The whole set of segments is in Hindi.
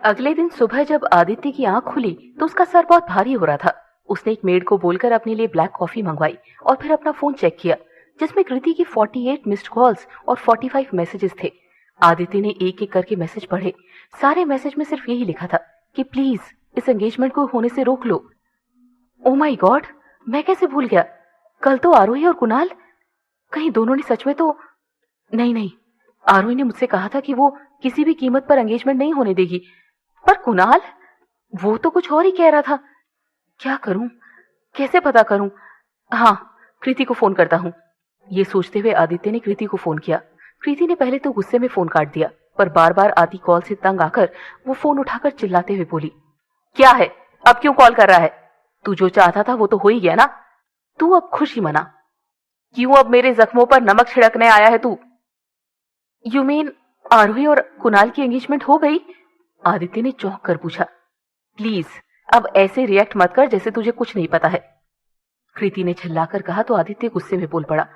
अगले दिन सुबह जब आदित्य की आंख खुली तो उसका सर बहुत भारी हो रहा था। उसने एक मेड को बोलकर अपने लिए ब्लैक कॉफी मंगवाई और फिर अपना फोन चेक किया, जिसमें कृति की 48 मिस्ड कॉल्स और 45 मैसेजेस थे। आदित्य ने एक एक करके मैसेज पढ़े। सारे मैसेज में सिर्फ यही लिखा था कि प्लीज इस एंगेजमेंट को होने से रोक लो। ओ माय गॉड, मैं कैसे भूल गया? कल तो आरोही और कुणाल, कहीं दोनों ने सच में तो नहीं, आरोही ने मुझसे कहा था कि वो किसी भी कीमत पर एंगेजमेंट नहीं होने देगी, पर कुणाल, वो तो कुछ और ही कह रहा था। क्या करूं, कैसे पता करूं? हाँ, कृति को फोन करता हूं। ये सोचते हुए आदित्य ने कृति को फोन किया। कृति ने पहले तो गुस्से में फोन काट दिया, पर बार बार आती कॉल से तंग आकर वो फोन उठाकर चिल्लाते हुए बोली, क्या है, अब क्यों कॉल कर रहा है? तू जो चाहता था वो तो हो ही गया ना, तू अब खुशी मना। क्यों अब मेरे जख्मों पर नमक छिड़कने आया है तू? यू मीन आरोही और कुणाल की एंगेजमेंट हो गई? आदित्य ने चौंक कर पूछा। प्लीज अब ऐसे रिएक्ट मत कर जैसे तुझे कुछ नहीं पता है, कृति ने चिल्लाकर कहा तो आदित्य गुस्से में बोल पड़ा।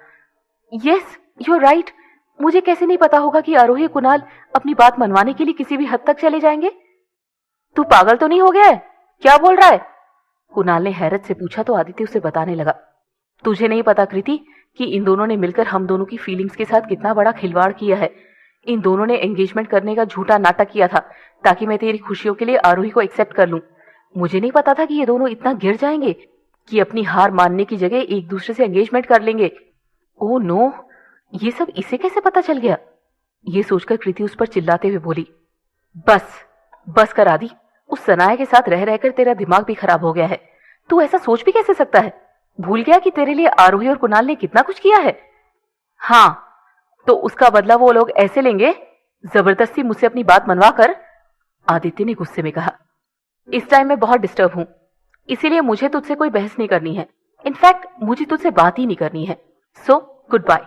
यस, यू आर राइट, मुझे कैसे नहीं पता होगा कि आरोही कुणाल अपनी बात मनवाने के लिए किसी भी हद तक चले जाएंगे? तू पागल तो नहीं हो गया है? क्या बोल रहा है? कुणाल ने हैरत से पूछा तो आदित्य उसे बताने लगा। तुझे नहीं पता कृति कि इन दोनों ने मिलकर हम दोनों की फीलिंग्स के साथ कितना बड़ा खिलवाड़ किया है। इन दोनों ने एंगेजमेंट करने का झूठा नाटक किया था ताकि मैं तेरी खुशियों के लिए आरोही को एक्सेप्ट कर लूं। मुझे नहीं पता था कि ये दोनों इतना गिर जाएंगे कि अपनी हार मानने की जगह एक दूसरे से एंगेजमेंट कर लेंगे। ओह नो, ये सब इसे कैसे पता चल गया? ये सोचकर कृति उस पर चिल्लाते हुए बोली, बस बस कर आदि, उस सनाया के साथ रह रहकर तेरा दिमाग भी खराब हो गया है। तू ऐसा सोच भी कैसे सकता है? भूल गया कि तेरे लिए आरोही और कुणाल ने कितना कुछ किया है? हाँ, तो उसका बदला वो लोग ऐसे लेंगे, जबरदस्ती मुझसे अपनी बात मनवा कर, आदित्य ने गुस्से में कहा। इस टाइम मैं बहुत डिस्टर्ब हूं, इसीलिए मुझे तुझसे कोई बहस नहीं करनी है। इनफैक्ट मुझे तुझसे बात ही नहीं करनी है। So goodbye.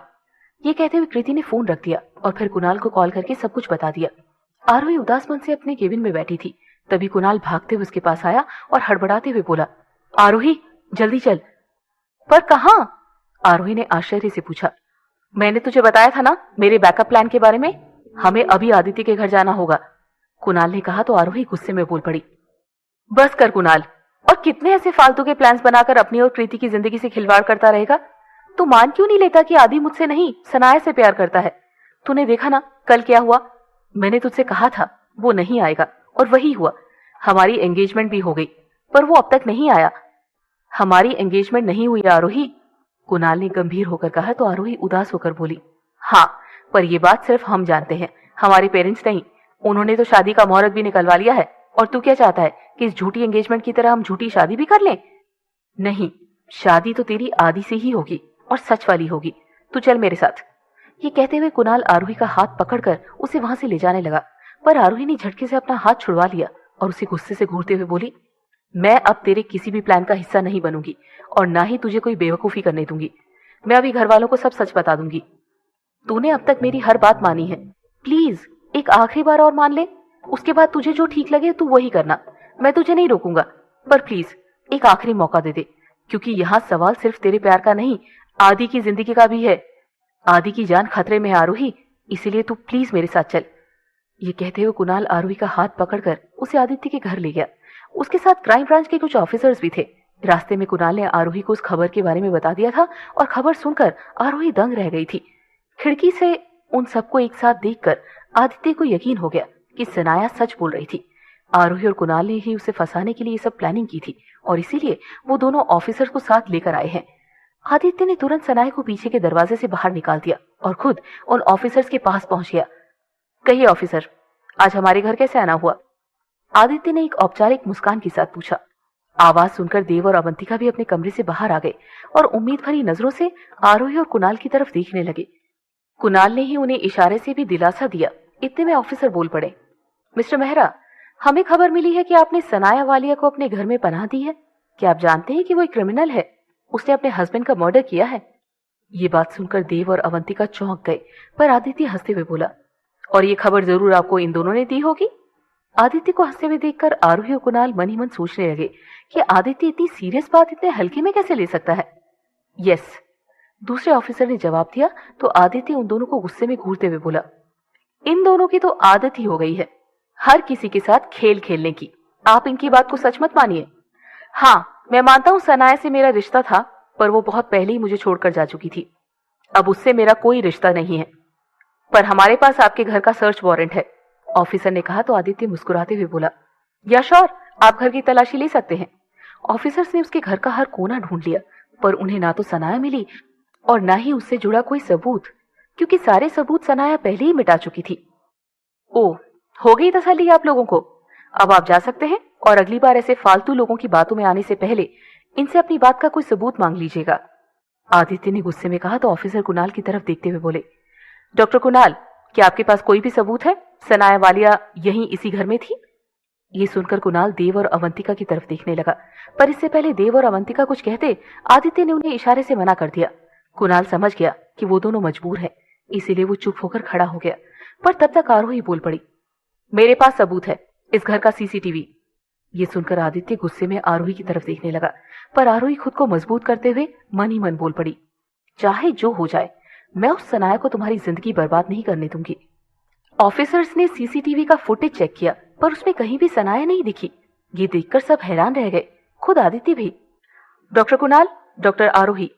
ये कहते हुए कृति ने फोन रख दिया और फिर कुणाल को कॉल करके सब कुछ बता दिया। आरोही उदास मन से अपने केबिन में बैठी थी। तभी कुणाल भागते हुए उसके पास आया और हड़बड़ाते हुए बोला, आरोही जल्दी चल। पर कहां? आरोही ने आश्चर्य से पूछा। मैंने तुझे बताया था ना मेरे बैकअप प्लान के बारे में, हमें अभी आदित्य के घर जाना होगा, कुणाल ने कहा तो आरोही गुस्से में बोल पड़ी। बस कर कुणाल, और कितने ऐसे फालतू के प्लान्स बनाकर अपनी और कृति की जिंदगी से खिलवाड़ करता रहेगा? तू मान क्यों नहीं लेता कि आदि मुझसे नहीं सनाया से प्यार करता है? तूने देखा ना कल क्या हुआ? मैंने तुझसे कहा था वो नहीं आएगा और वही हुआ। हमारी एंगेजमेंट भी हो गई पर वो अब तक नहीं आया। हमारी एंगेजमेंट नहीं हुई आरोही, कुणाल ने गंभीर होकर कहा तो आरोही उदास होकर बोली, हाँ, पर ये बात सिर्फ हम जानते हैं, हमारे पेरेंट्स नहीं। उन्होंने तो शादी का मुहूर्त भी निकलवा लिया है। और तू क्या चाहता है कि इस झूठी एंगेजमेंट की तरह हम झूठी शादी भी कर लें? नहीं, शादी तो तेरी आदि से ही होगी और सच वाली होगी। तू चल मेरे साथ। ये कहते हुए कुणाल आरोही का हाथ पकड़कर उसे वहां से ले जाने लगा, पर आरोही ने झटके से अपना हाथ छुड़वा लिया और उसे गुस्से से घूरते हुए बोली, मैं अब तेरे किसी भी प्लान का हिस्सा नहीं बनूंगी और ना ही तुझे कोई बेवकूफी करने दूंगी। मैं अभी घर वालों को सब सच बता दूंगी। तूने अब तक मेरी हर बात मानी है, प्लीज एक आखिरी बार और मान ले, उसके बाद तुझे जो ठीक लगे तू वही करना। मैं तुझे नहीं रोकूंगा, पर प्लीज एक आखिरी मौका दे दे, क्योंकि यहाँ सवाल सिर्फ तेरे प्यार का नहीं, आदि की जिंदगी का भी है। आदि की जान खतरे में है आरोही, इसीलिए तू प्लीज मेरे साथ चल। ये कहते हुए कुणाल आरोही का हाथ पकड़कर उसे आदित्य के घर ले गया। उसके साथ क्राइम ब्रांच के कुछ ऑफिसर्स भी थे। रास्ते में कुणाल ने आरोही को उस खबर के बारे में बता दिया था और खबर सुनकर आरोही दंग रह गई थी। खिड़की से उन सबको एक साथ देखकर आदित्य को यकीन हो गया कि सनाया सच बोल रही थी। आरोही और कुणाल ने ही उसे फंसाने के लिए सब प्लानिंग की थी और इसीलिए वो दोनों ऑफिसर्स को साथ लेकर आए हैं। आदित्य ने तुरंत सनाया को पीछे के दरवाजे से बाहर निकाल दिया और खुद उन ऑफिसर्स के पास पहुंच गया। कहिए ऑफिसर, आज हमारे घर कैसे आना हुआ? आदित्य ने एक औपचारिक मुस्कान के साथ पूछा। आवाज सुनकर देव और अवंतिका भी अपने कमरे से बाहर आ गए और उम्मीद भरी नजरों से आरोही और कुणाल की तरफ देखने लगे। कुणाल ने ही उन्हें इशारे से भी दिलासा दिया। इतने में ऑफिसर बोल पड़े, मिस्टर मेहरा, हमें खबर मिली है कि आपने सनाया वालिया को अपने घर में पनाह दी है। क्या आप जानते हैं कि वो एक क्रिमिनल है? उसने अपने हस्बैंड का मर्डर किया है। ये बात सुनकर देव और अवंतिका चौंक गए, पर आदित्य हंसते हुए बोला, और ये खबर जरूर आपको इन दोनों ने दी होगी। आदित्य को हंसते हुए देखकर आरोही और कुणाल मन ही मन सोचने लगे कि आदित्य इतनी सीरियस बात इतने हल्के में कैसे ले सकता है। यस, दूसरे ऑफिसर ने जवाब दिया तो आदित्य उन दोनों को गुस्से में घूरते हुए बोला, इन दोनों की तो आदत ही हो गई है, हर किसी के साथ खेल खेलने की। आप इनकी बात को सच मत मानिए। हाँ, मैं मानता हूँ सनाया से मेरा रिश्ता था, पर वो बहुत पहले ही मुझे छोड़कर जा चुकी थी। अब उससे मेरा कोई रिश्ता नहीं है। पर हमारे पास आपके घर का सर्च वारंट है, ऑफिसर ने कहा तो आदित्य मुस्कुराते हुए बोला, या श्योर, आप घर की तलाशी ले सकते हैं। ऑफिसर्स ने उसके घर का हर कोना ढूंढ लिया, पर उन्हें ना तो सनाया मिली और ना ही उससे जुड़ा कोई सबूत, क्योंकि सारे सबूत सनाया पहले ही मिटा चुकी थी। ओह, हो गई तसल्ली आप लोगों को? अब आप जा सकते हैं और अगली बार ऐसे फालतू लोगों की बातों में आने से पहले इनसे अपनी बात का कोई सबूत मांग लीजिएगा, आदित्य ने गुस्से में कहा तो ऑफिसर कुणाल की तरफ देखते हुए बोले, डॉक्टर कुणाल, क्या आपके पास कोई भी सबूत है सनाया वालिया यहीं इसी घर में थी? ये सुनकर कुणाल देव और अवंतिका की तरफ देखने लगा, पर इससे पहले देव और अवंतिका कुछ कहते आदित्य ने उन्हें इशारे से मना कर दिया। कुणाल समझ गया कि वो दोनों मजबूर हैं, इसीलिए वो चुप होकर खड़ा हो गया, पर तब तक आरोही बोल पड़ी, मेरे पास सबूत है, इस घर का सीसीटीवी। ये सुनकर आदित्य गुस्से में आरोही की तरफ देखने लगा, पर आरोही खुद को मजबूत करते हुए मन ही मन बोल पड़ी, चाहे जो हो जाए, मैं उस सनाया को तुम्हारी जिंदगी बर्बाद नहीं करने दूंगी। ऑफिसर्स ने सीसीटीवी का फुटेज चेक किया, पर उसमें कहीं भी सनाया नहीं दिखी। ये देखकर सब हैरान रह गए, खुद आदित्य भी। डॉक्टर कुणाल, डॉक्टर आरोही,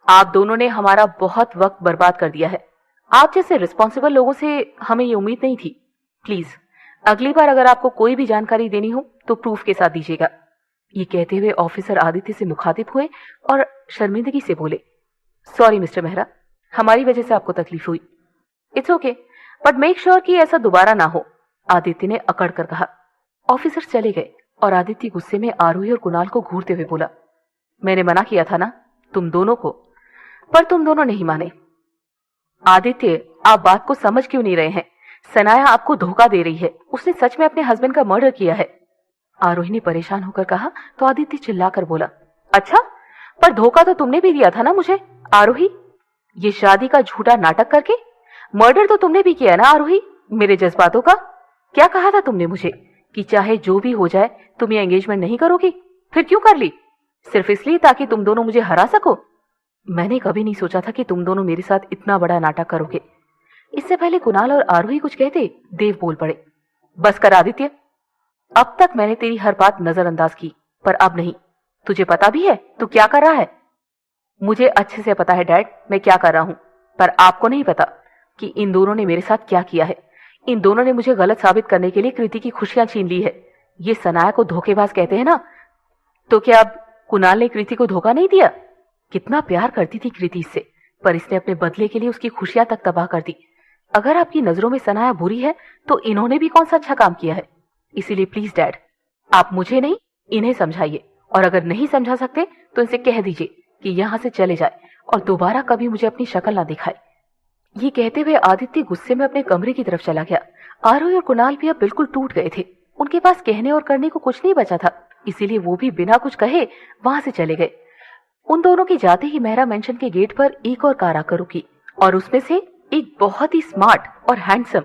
आप दोनों ने हमारा बहुत वक्त बर्बाद कर दिया है। आप जैसे रिस्पॉन्सिबल लोगों से हमें ये उम्मीद नहीं थी। प्लीज अगली बार अगर आपको कोई भी जानकारी देनी हो तो प्रूफ के साथ दीजिएगा। ये कहते हुए ऑफिसर आदित्य से मुखातिब हुए और शर्मिंदगी से बोले, सॉरी मिस्टर मेहरा, हमारी वजह से आपको तकलीफ हुई। It's okay, but make sure कि ऐसा दोबारा ना हो, आदित्य ने अकड़ कर कहा। ऑफिसर चले गए और आदित्य गुस्से में आरोही और कुणाल को घूरते हुए बोला, मैंने मना किया था ना तुम दोनों को, पर तुम दोनों नहीं माने। आदित्य, आप बात को समझ क्यों नहीं रहे हैं? सनाया आपको धोखा दे रही है, उसने सच में अपने हस्बैंड का मर्डर किया है, आरोही ने परेशान होकर कहा तो आदित्य चिल्लाकर बोला, अच्छा, पर धोखा तो तुमने भी दिया था ना मुझे आरोही, ये शादी का झूठा नाटक करके। मर्डर तो तुमने भी किया ना आरोही, मेरे जज्बातों का। क्या कहा था तुमने मुझे कि चाहे जो भी हो जाए तुम ये एंगेजमेंट नहीं करोगी? फिर क्यों कर ली? सिर्फ इसलिए ताकि तुम दोनों मुझे हरा सको? मैंने कभी नहीं सोचा था कि तुम दोनों मेरे साथ इतना बड़ा नाटक करोगे। इससे पहले कुणाल और आरोही कुछ कहते, देव बोल पड़े, बस कर आदित्य, अब तक मैंने तेरी हर बात नजरअंदाज की, पर अब नहीं। तुझे पता भी है तू क्या कर रहा है? मुझे अच्छे से पता है डैड, मैं क्या कर रहा हूं, पर आपको नहीं पता कि इन दोनों ने मेरे साथ क्या किया है। इन दोनों ने मुझे गलत साबित करने के लिए कृति की खुशियां छीन ली है। ये सनाया को धोखेबाज कहते हैं ना, तो क्या अब कुणाल ने कृति को धोखा नहीं दिया? कितना प्यार करती थी कृति इससे, पर इसने अपने बदले के लिए उसकी खुशियां तक तबाह कर दी। अगर आपकी नजरों में सनाया बुरी है तो इन्होंने भी कौन सा अच्छा काम किया है? इसीलिए प्लीज डैड, आप मुझे नहीं इन्हें समझाइए, और अगर नहीं समझा सकते तो इनसे कह दीजिए कि यहाँ से चले जाए और दोबारा कभी मुझे अपनी शक्ल ना दिखाए। ये कहते हुए आदित्य गुस्से में अपने कमरे की तरफ चला गया। आरोही और कुणाल भी अब बिल्कुल टूट गए थे, उनके पास कहने और करने को कुछ नहीं बचा था, इसीलिए वो भी बिना कुछ कहे वहां से चले गए। उन दोनों के जाते ही मेहरा मेंशन के गेट पर एक और कार आकर रुकी और उसमें से एक बहुत ही स्मार्ट और हैंडसम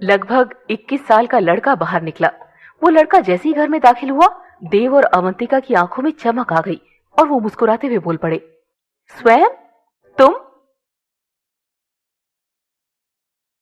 लगभग 21 साल का लड़का बाहर निकला। वो लड़का जैसे ही घर में दाखिल हुआ, देव और अवंतिका की आंखों में चमक आ गई और वो मुस्कुराते हुए बोल पड़े, स्वयं तुम?